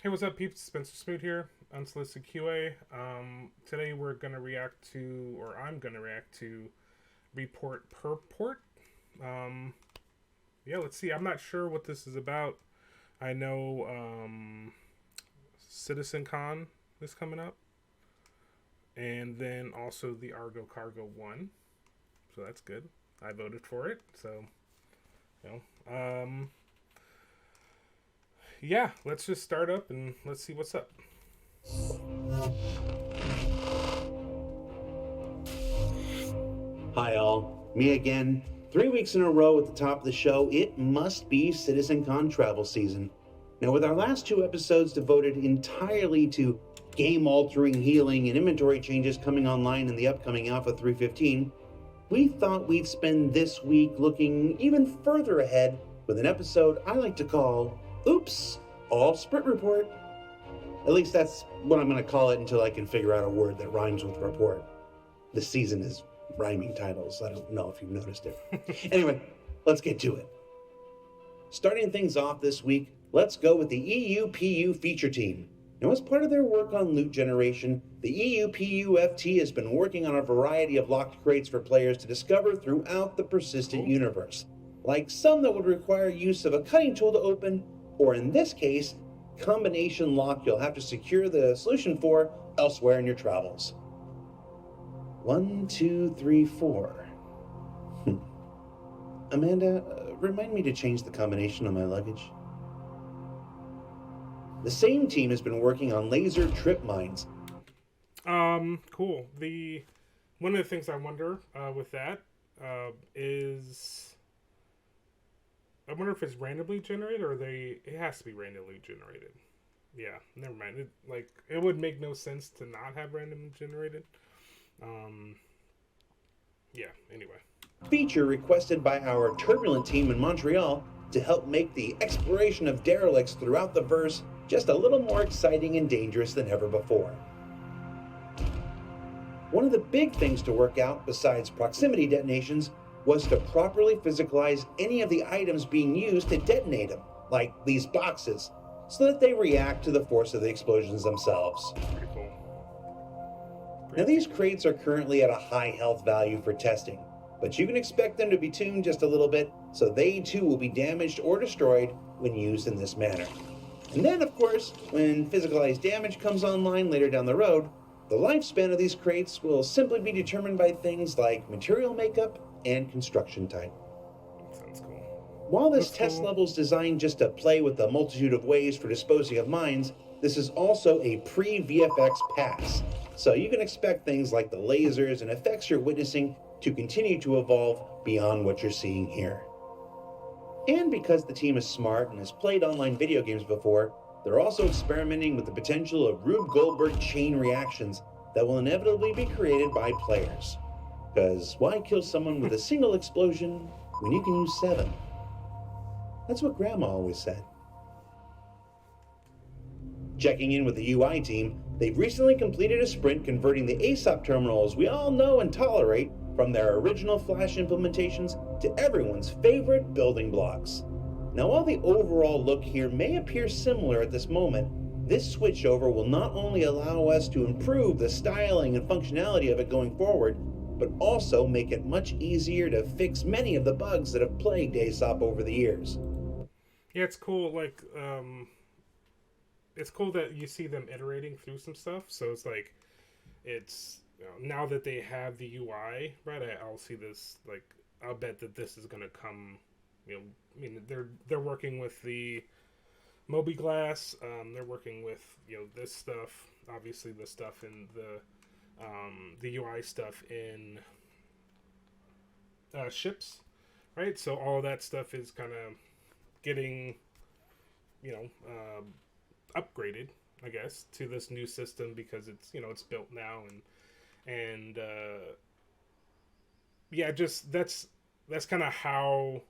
Hey, what's up, peeps? Spencer Smoot here, Unsolicited QA. Today we're going to react to, or I'm going to react to, Report Purport. Um, yeah, let's see. I'm not sure what this is about. I know Citizen Con is coming up, and then also the Argo Cargo 1. So that's good. I voted for it, so, you know. Yeah, let's just start up and let's see what's up. Hi, all. Me again. 3 weeks in a row at the top of the show, it must be CitizenCon travel season. Now, with our last two episodes devoted entirely to game altering healing and inventory changes coming online in the upcoming Alpha 315, we thought we'd spend this week looking even further ahead with an episode I like to call Oops, All Sprint Report. At least that's what I'm going to call it until I can figure out a word that rhymes with report. This season is rhyming titles. I don't know if you've noticed it. Anyway, let's get to it. Starting things off this week, let's go with the EUPU feature team. Now, as part of their work on loot generation, the EUPU FT has been working on a variety of locked crates for players to discover throughout the persistent universe, like some that would require use of a cutting tool to open, or in this case, combination lock you'll have to secure the solution for elsewhere in your travels. 1, 2, 3, 4. Amanda, remind me to change the combination on my luggage. The same team has been working on laser trip mines. Cool. The one of the things I wonder with that is I wonder if it's randomly generated or they it has to be randomly generated. Yeah, never mind. It would make no sense to not have random generated. Um, yeah. Anyway. Feature requested by our turbulent team in Montreal to help make the exploration of derelicts throughout the verse just a little more exciting and dangerous than ever before. One of the big things to work out, besides proximity detonations, was to properly physicalize any of the items being used to detonate them, like these boxes, so that they react to the force of the explosions themselves. Pretty cool. Now, these crates are currently at a high health value for testing, but you can expect them to be tuned just a little bit, so they too will be damaged or destroyed when used in this manner. And then, of course, when physicalized damage comes online later down the road, the lifespan of these crates will simply be determined by things like material makeup and construction type. Sounds cool. While this test level is designed just to play with the multitude of ways for disposing of mines, this is also a pre-VFX pass. So you can expect things like the lasers and effects you're witnessing to continue to evolve beyond what you're seeing here. And because the team is smart and has played online video games before, they're also experimenting with the potential of Rube Goldberg chain reactions that will inevitably be created by players. Because why kill someone with a single explosion when you can use 7? That's what Grandma always said. Checking in with the UI team, they've recently completed a sprint converting the ASOP terminals we all know and tolerate from their original Flash implementations to everyone's favorite building blocks. Now, while the overall look here may appear similar at this moment, this switchover will not only allow us to improve the styling and functionality of it going forward, but also make it much easier to fix many of the bugs that have plagued ASOP over the years. Yeah, it's cool. It's cool that you see them iterating through some stuff. So it's like, now that they have the UI, right? I'll see this. I'll bet that this is gonna come. I mean, they're working with the Moby Glass. They're working with this stuff. Obviously, the stuff in the UI stuff in ships, right? So all that stuff is kind of getting, you know, upgraded, I guess, to this new system because it's built now and yeah, just that's kind of how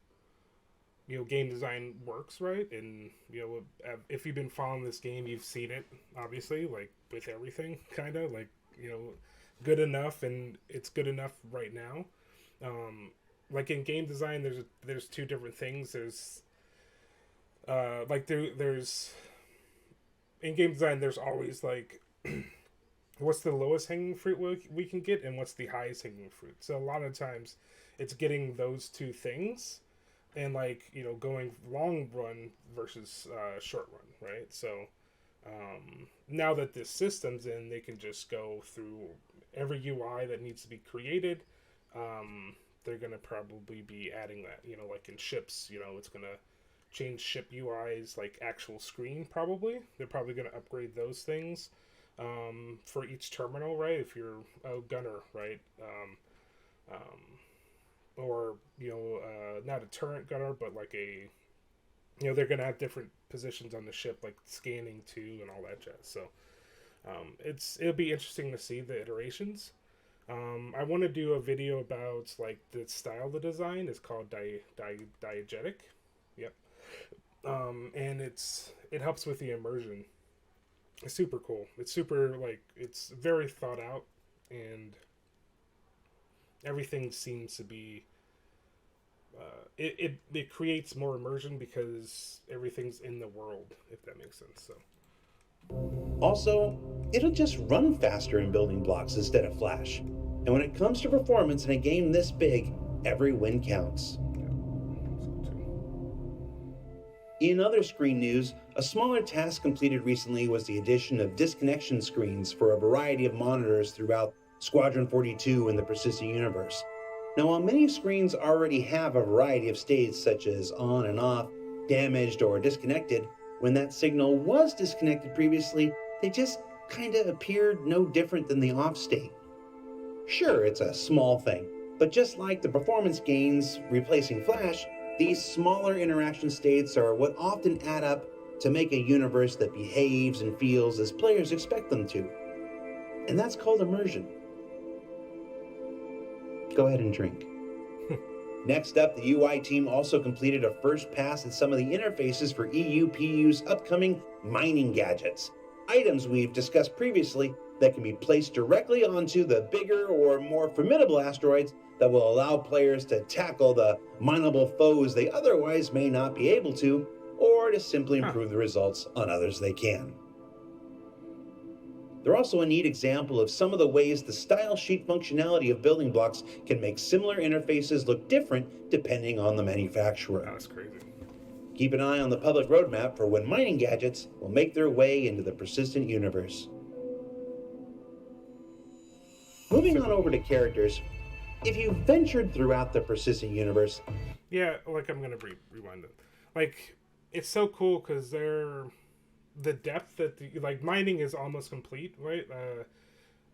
game design works, right? And if you've been following this game, you've seen it obviously, like with everything, kind of like good enough, and it's good enough right now. Like in game design, there's two different things. There's in game design, there's always like, what's the lowest hanging fruit we can get, and what's the highest hanging fruit. So a lot of times, it's getting those two things, and like going long run versus short run, right? So now that this system's in, they can just go through every UI that needs to be created. They're gonna probably be adding that, like in ships, it's gonna change ship UIs, like actual screen. Probably they're probably gonna upgrade those things for each terminal, right? If you're a gunner, right? Or not a turret gunner, but like a they're gonna have different positions on the ship, like scanning too, and all that jazz. So it'll be interesting to see the iterations. I want to do a video about like the style of the design. It's called diegetic. Yep. And it helps with the immersion. It's super cool. It's super it's very thought out, and everything seems to be it creates more immersion because everything's in the world, if that makes sense. So also, it'll just run faster in building blocks instead of Flash. And when it comes to performance in a game this big, every win counts. In other screen news, a smaller task completed recently was the addition of disconnection screens for a variety of monitors throughout Squadron 42 in the persistent universe. Now, while many screens already have a variety of states such as on and off, damaged, or disconnected, when that signal was disconnected previously, they just kinda appeared no different than the off state. Sure, it's a small thing, but just like the performance gains replacing Flash, these smaller interaction states are what often add up to make a universe that behaves and feels as players expect them to. And that's called immersion. Go ahead and drink. Next up, the UI team also completed a first pass at some of the interfaces for EUPU's upcoming mining gadgets. Items we've discussed previously that can be placed directly onto the bigger or more formidable asteroids that will allow players to tackle the mineable foes they otherwise may not be able to, or to simply improve the results on others they can. They're also a neat example of some of the ways the style sheet functionality of building blocks can make similar interfaces look different depending on the manufacturer. That's crazy. Keep an eye on the public roadmap for when mining gadgets will make their way into the persistent universe. Moving on over to characters, if you ventured throughout the persistent universe... Yeah, like I'm going to rewind it. Like, it's so cool because the depth that mining is almost complete, right?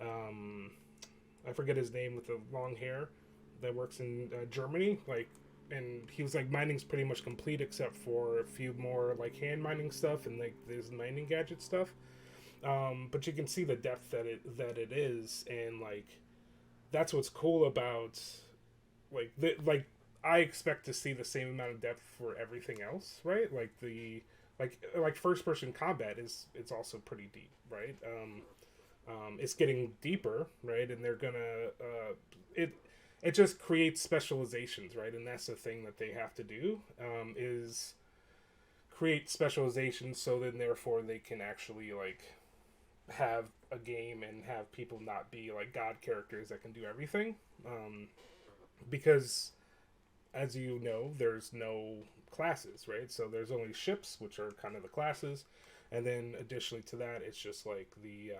I forget his name with the long hair that works in Germany, and he was like, mining's pretty much complete except for a few more like hand mining stuff and like this mining gadget stuff. But you can see the depth that it is, and like that's what's cool about I expect to see the same amount of depth for everything else, right? Like first person combat it's also pretty deep, right? It's getting deeper, right? And they're gonna it just creates specializations, right? And that's the thing that they have to do, is create specializations, so then therefore they can actually like have a game and have people not be like god characters that can do everything, because as you know, there's no classes, right? So there's only ships, which are kind of the classes, and then additionally to that, it's just like the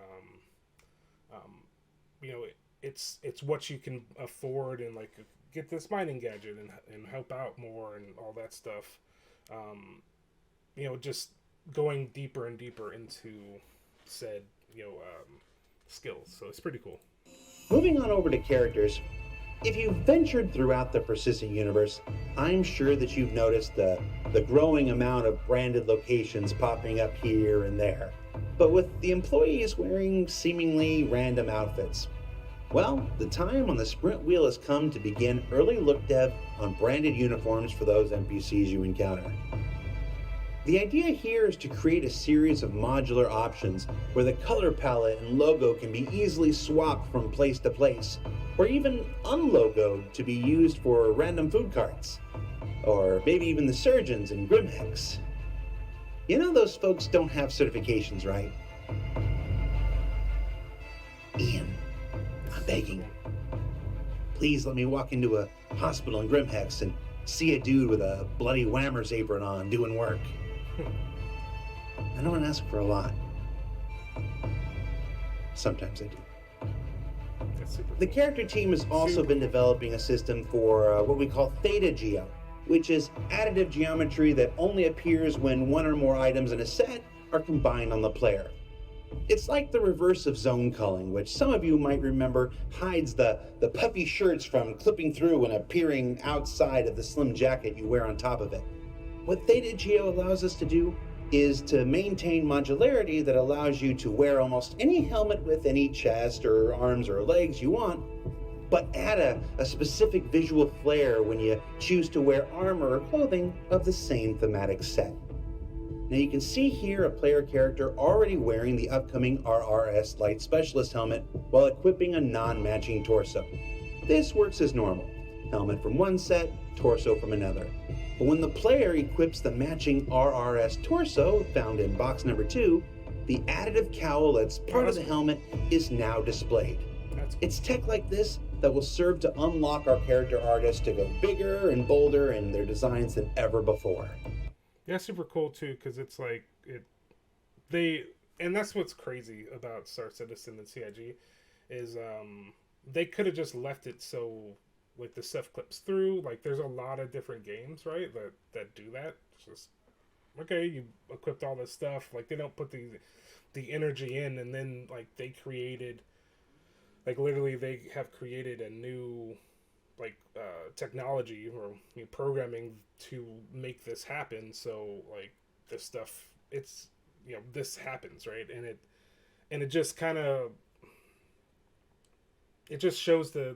it's what you can afford, and like get this mining gadget and help out more and all that stuff. Just going deeper and deeper into said skills. So it's pretty cool. Moving on over to characters, if you've ventured throughout the persistent universe, I'm sure that you've noticed the growing amount of branded locations popping up here and there, but with the employees wearing seemingly random outfits. Well, the time on the sprint wheel has come to begin early look dev on branded uniforms for those NPCs you encounter. The idea here is to create a series of modular options where the color palette and logo can be easily swapped from place to place, or even unlogoed to be used for random food carts, or maybe even the surgeons and Grimhex. You know those folks don't have certifications, right? Ian, I'm begging. Please let me walk into a hospital in Grimhex and see a dude with a bloody whammer's apron on doing work. I don't ask for a lot. Sometimes I do. The character team has also been developing a system for what we call ThetaGeo, which is additive geometry that only appears when one or more items in a set are combined on the player. It's like the reverse of zone culling, which some of you might remember hides the puffy shirts from clipping through and appearing outside of the slim jacket you wear on top of it. What ThetaGeo allows us to do is to maintain modularity that allows you to wear almost any helmet with any chest or arms or legs you want, but add a specific visual flair when you choose to wear armor or clothing of the same thematic set. Now you can see here a player character already wearing the upcoming RRS Light Specialist helmet while equipping a non-matching torso. This works as normal. Helmet from one set, torso from another. But when the player equips the matching RRS torso found in box number 2, the additive cowl that's part of the helmet is now displayed. It's tech like this that will serve to unlock our character artists to go bigger and bolder in their designs than ever before. Yeah, super cool too, because it's like and that's what's crazy about Star Citizen and CIG is they could have just left it so like the stuff clips through. Like there's a lot of different games, right, that do that. It's just okay, you equipped all this stuff. Like they don't put the energy in, and then like they created, like literally they have created a new like technology or programming to make this happen. So like this stuff, it's this happens, right? And it just kind of it just shows the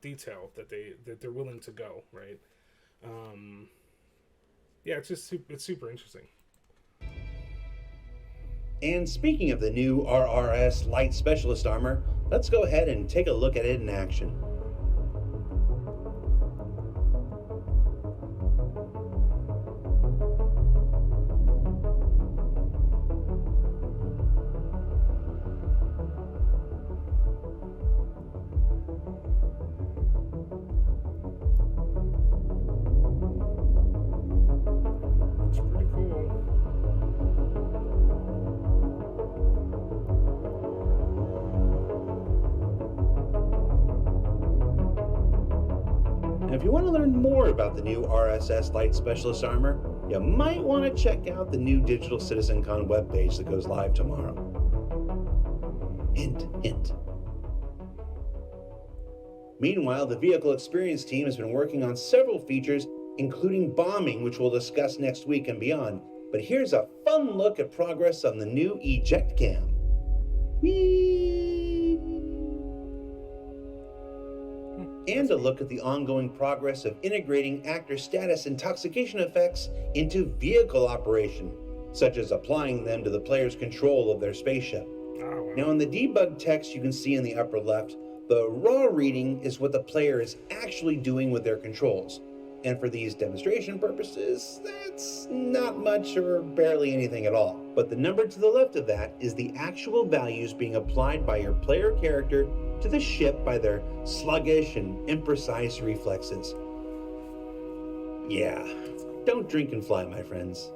detail that they're willing to go, right? Yeah, it's super interesting. And speaking of the new RRS Light Specialist armor, let's go ahead and take a look at it in action. It's pretty cool. Now, if you want to learn more about the new RSS Light Specialist armor, you might want to check out the new Digital Citizen Con webpage that goes live tomorrow. Hint, hint. Meanwhile, the Vehicle Experience team has been working on several features, including bombing, which we'll discuss next week and beyond. But here's a fun look at progress on the new Eject Cam. Whee! And a look at the ongoing progress of integrating actor status intoxication effects into vehicle operation, such as applying them to the player's control of their spaceship. Oh, wow. Now in the debug text you can see in the upper left, the raw reading is what the player is actually doing with their controls. And for these demonstration purposes, that's not much or barely anything at all. But the number to the left of that is the actual values being applied by your player character to the ship by their sluggish and imprecise reflexes. Yeah, don't drink and fly, my friends.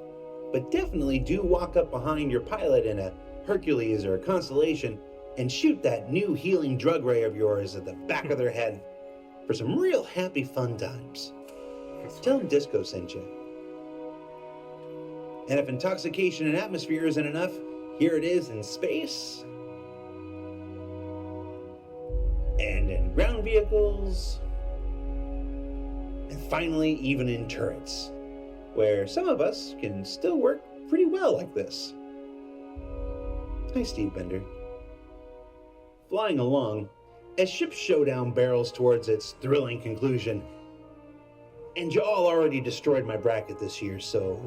But definitely do walk up behind your pilot in a Hercules or a Constellation and shoot that new healing drug ray of yours at the back of their head for some real happy fun times. Tell them Disco sent you. And if intoxication and atmosphere isn't enough, here it is in space. And in ground vehicles. And finally, even in turrets, where some of us can still work pretty well like this. Hi, Steve Bender. Flying along, as Ship Showdown barrels towards its thrilling conclusion, and y'all already destroyed my bracket this year, so,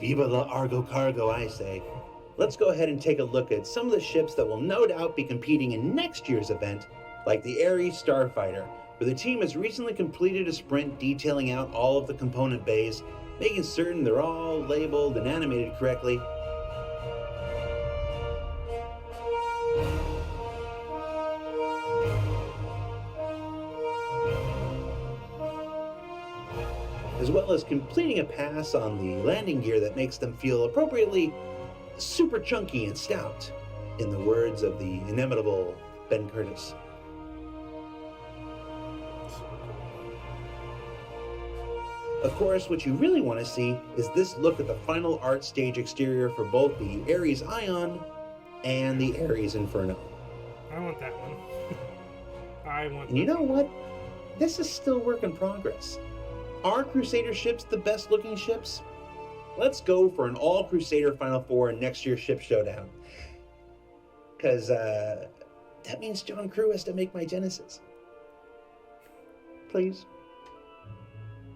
viva la Argo Cargo, I say. Let's go ahead and take a look at some of the ships that will no doubt be competing in next year's event, like the Ares Starfighter, where the team has recently completed a sprint detailing out all of the component bays making certain they're all labeled and animated correctly. As well as completing a pass on the landing gear that makes them feel appropriately super chunky and stout, in the words of the inimitable Ben Curtis. Of course, what you really want to see is this look at the final art stage exterior for both the Ares Ion and the Ares Inferno. I want that one. I want. And you know what? This is still work in progress. Are Crusader ships the best looking ships? Let's go for an all Crusader Final Four in next year's Ship Showdown. Because that means John Crew has to make my Genesis. Please.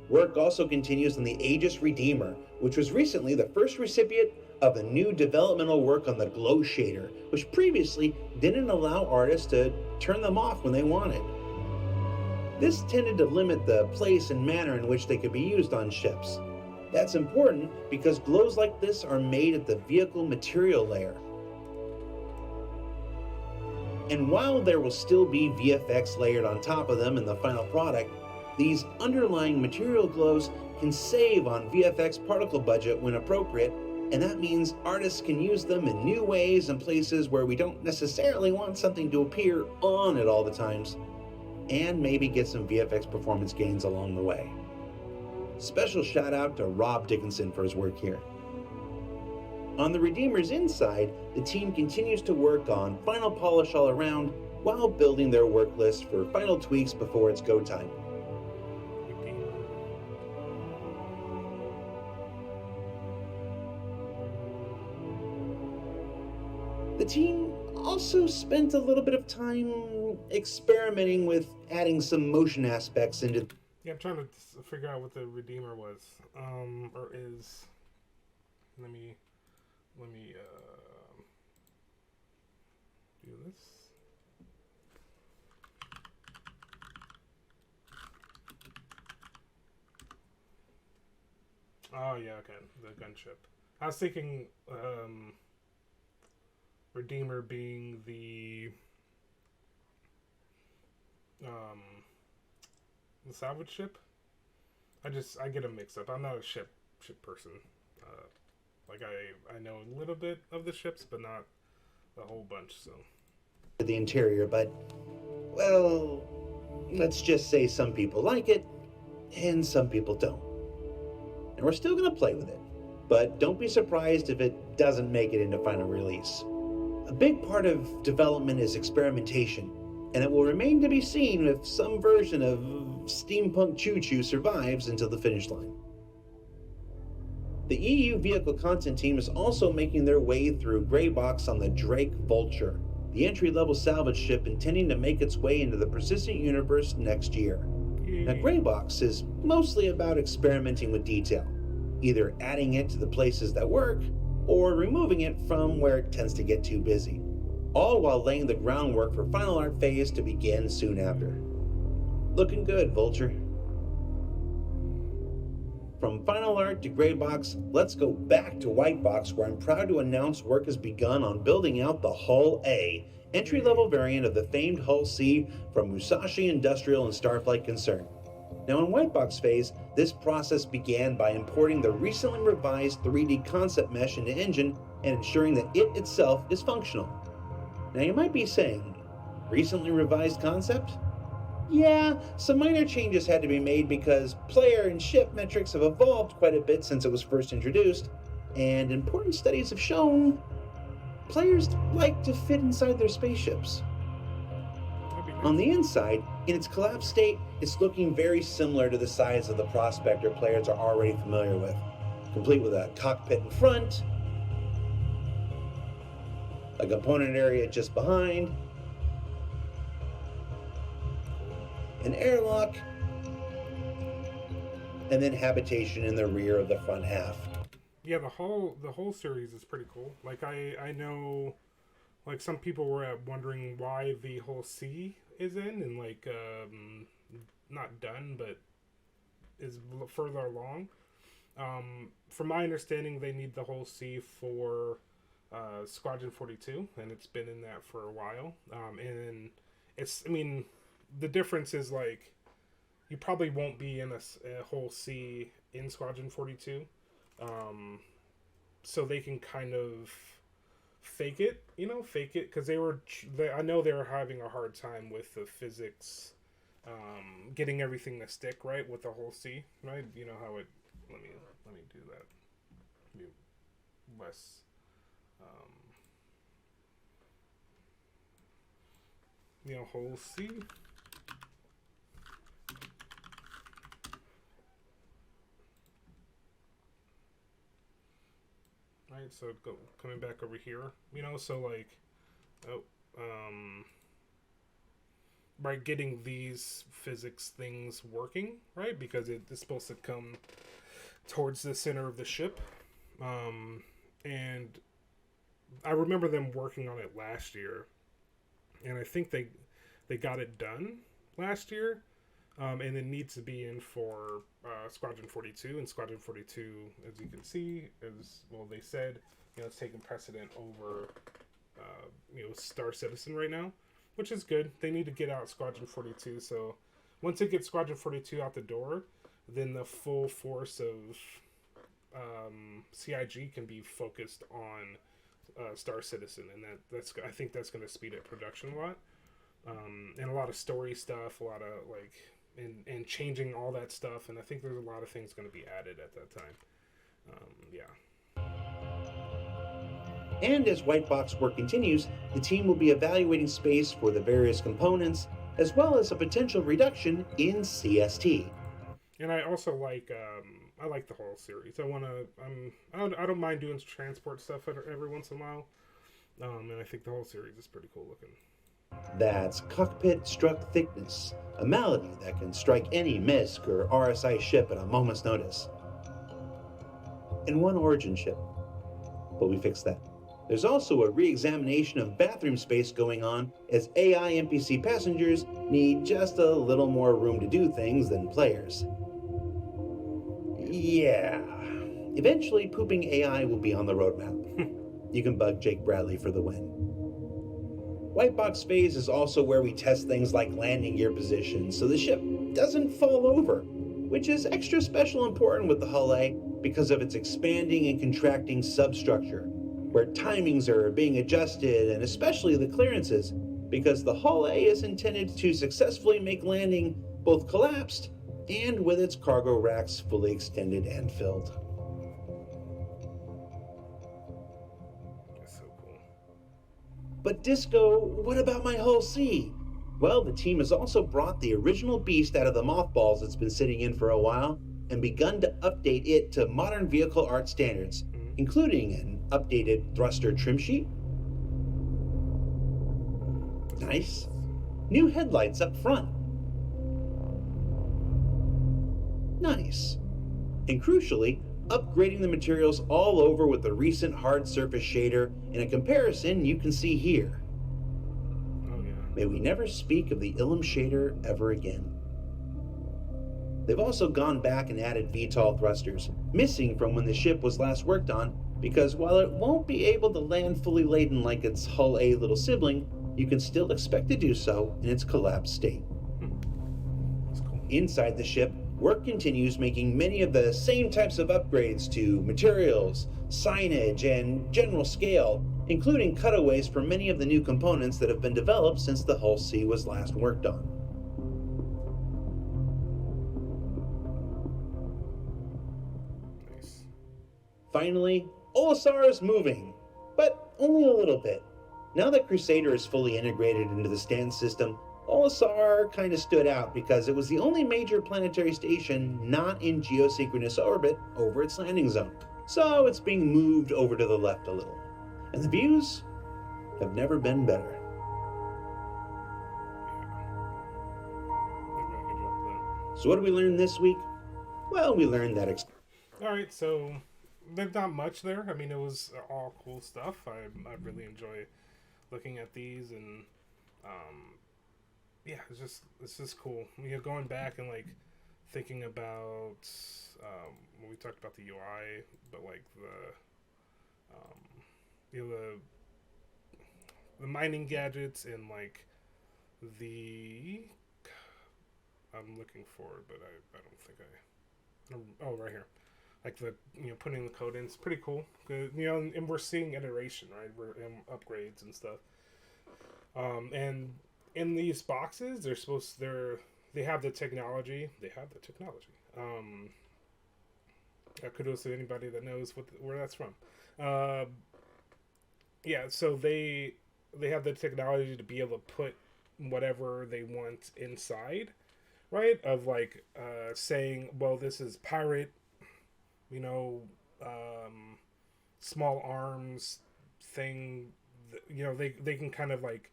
Work also continues on the Aegis Redeemer, which was recently the first recipient of the new developmental work on the glow shader, which previously didn't allow artists to turn them off when they wanted. This tended to limit the place and manner in which they could be used on ships. That's important because glows like this are made at the vehicle material layer. And while there will still be VFX layered on top of them in the final product, these underlying material glows can save on VFX particle budget when appropriate, and that means artists can use them in new ways and places where we don't necessarily want something to appear on at all the times, and maybe get some VFX performance gains along the way. Special shout out to Rob Dickinson for his work here. On the Redeemer's inside, the team continues to work on final polish all around while building their work list for final tweaks before it's go time. The team also spent a little bit of time experimenting with adding some motion aspects into... Yeah, I'm trying to figure out what the Redeemer was, or is. Let me do this. Oh yeah, okay, the gunship. I was thinking Redeemer being the salvage ship. I get them mixed up. I'm not a ship person. Like I know a little bit of the ships, but not a whole bunch. So the interior, but well, let's just say some people like it and some people don't. And we're still gonna play with it, but don't be surprised if it doesn't make it into final release. A big part of development is experimentation, and it will remain to be seen if some version of steampunk choo-choo survives until the finish line. The EU vehicle content team is also making their way through Greybox on the Drake Vulture, the entry-level salvage ship intending to make its way into the persistent universe next year. Now, Greybox is mostly about experimenting with detail, either adding it to the places that work, or removing it from where it tends to get too busy, all while laying the groundwork for final art phase to begin soon after. Looking good, Vulture. From final art to Greybox, let's go back to Whitebox, where I'm proud to announce work has begun on building out the Hull A, entry-level variant of the famed Hull C from Musashi Industrial and Starflight Concern. Now in Whitebox phase, this process began by importing the recently revised 3D concept mesh into Engine and ensuring that it itself is functional. Now you might be saying, recently revised concept? Yeah, some minor changes had to be made because player and ship metrics have evolved quite a bit since it was first introduced, and important studies have shown players like to fit inside their spaceships. On the inside, in its collapsed state, it's looking very similar to the size of the Prospector players are already familiar with, complete with a cockpit in front, a component area just behind, an airlock, and then habitation in the rear of the front half. Yeah, the whole series is pretty cool. Like I know, like some people were wondering why the whole C is in and not done, but is further along. From my understanding, they need the whole C for Squadron 42, and it's been in that for a while. And it's, I mean, the difference is like you probably won't be in a whole C in Squadron 42, so they can kind of fake it because I know they were having a hard time with the physics, getting everything to stick right with the whole C, right? You know how it. Let me do that. Be less. Whole C. Right, so coming back over here, so like, oh, by getting these physics things working, right, because it's supposed to come towards the center of the ship, and I remember them working on it last year, and I think they got it done last year, and it needs to be in for Squadron 42. And Squadron 42, as you can see, is, well, they said, it's taking precedent over, Star Citizen right now, which is good. They need to get out Squadron 42. So once they get Squadron 42 out the door, then the full force of CIG can be focused on Star Citizen, and I think that's going to speed up production a lot, and a lot of story stuff, a lot of like, and changing all that stuff, and I think there's a lot of things going to be added at that time. Yeah. And as Whitebox work continues, the team will be evaluating space for the various components, as well as a potential reduction in CST. And I also like I like the whole series. I don't mind doing transport stuff every once in a while, and I think the whole series is pretty cool looking. That's Cockpit Struck Thickness, a malady that can strike any MISC or RSI ship at a moment's notice. And one Origin ship, but we fixed that. There's also a re-examination of bathroom space going on, as AI NPC passengers need just a little more room to do things than players. Yeah. Eventually, pooping AI will be on the roadmap. You can bug Jake Bradley for the win. Whitebox phase is also where we test things like landing gear position so the ship doesn't fall over, which is extra special important with the Hull A because of its expanding and contracting substructure, where timings are being adjusted, and especially the clearances, because the Hull A is intended to successfully make landing both collapsed and with its cargo racks fully extended and filled. That's so cool. But Disco, what about my Hull C? Well, the team has also brought the original beast out of the mothballs it's been sitting in for a while and begun to update it to modern vehicle art standards, including an updated thruster trim sheet. Nice. New headlights up front. Nice. And crucially, upgrading the materials all over with the recent hard surface shader in a comparison you can see here. Oh, yeah. May we never speak of the Ilum shader ever again. They've also gone back and added VTOL thrusters, missing from when the ship was last worked on, because while it won't be able to land fully laden like its Hull A little sibling, you can still expect to do so in its collapsed state. That's cool. Inside the ship, work continues making many of the same types of upgrades to materials, signage, and general scale, including cutaways for many of the new components that have been developed since the Hull C was last worked on. Nice. Finally, Olisar is moving, but only a little bit. Now that Crusader is fully integrated into the stand system, Olisar kind of stood out because it was the only major planetary station not in geosynchronous orbit over its landing zone. So it's being moved over to the left a little. And the views have never been better. So what did we learn this week? Well, we learned that... Alright, so there's not much there. I mean, it was all cool stuff. I really enjoy looking at these, and yeah, it's just cool. Going back and like thinking about when we talked about the UI, but like you know, the mining gadgets and like the I'm looking for it, but I don't think oh, right here. Like the putting the code in, it's pretty cool. Good, and we're seeing iteration, right? We're in upgrades and stuff. And in these boxes, they have the technology. They have the technology. Kudos to anybody that knows where that's from. Yeah, so they have the technology to be able to put whatever they want inside, right? Of like saying, well, this is pirate, you know, small arms thing. They can kind of like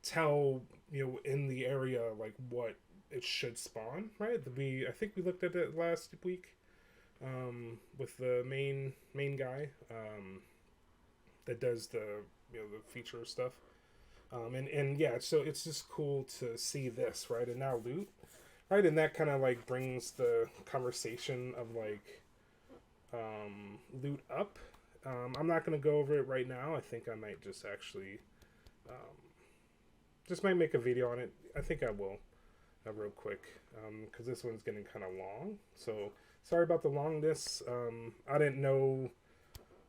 tell in the area like what it should spawn, right? I think we looked at it last week with the main guy that does the the feature stuff. And yeah, so it's just cool to see this, right? And now loot, right? And that kind of like brings the conversation of like loot up. I'm not gonna go over it right now. I think I might just actually just might make a video on it. I think I will real quick because this one's getting kind of long. So sorry about the longness. I didn't know.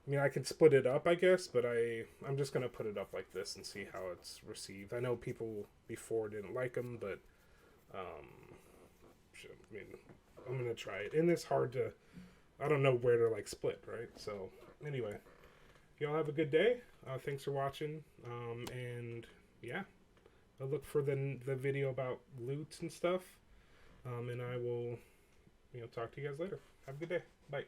I mean, I could split it up, I guess, but I'm just gonna put it up like this and see how it's received. I know people before didn't like them, but I mean, I'm gonna try it, and it's hard to. I don't know where to like split, right? So anyway, y'all have a good day. Thanks for watching, and yeah, I'll look for the video about loot and stuff, and I will talk to you guys later. Have a good day. Bye.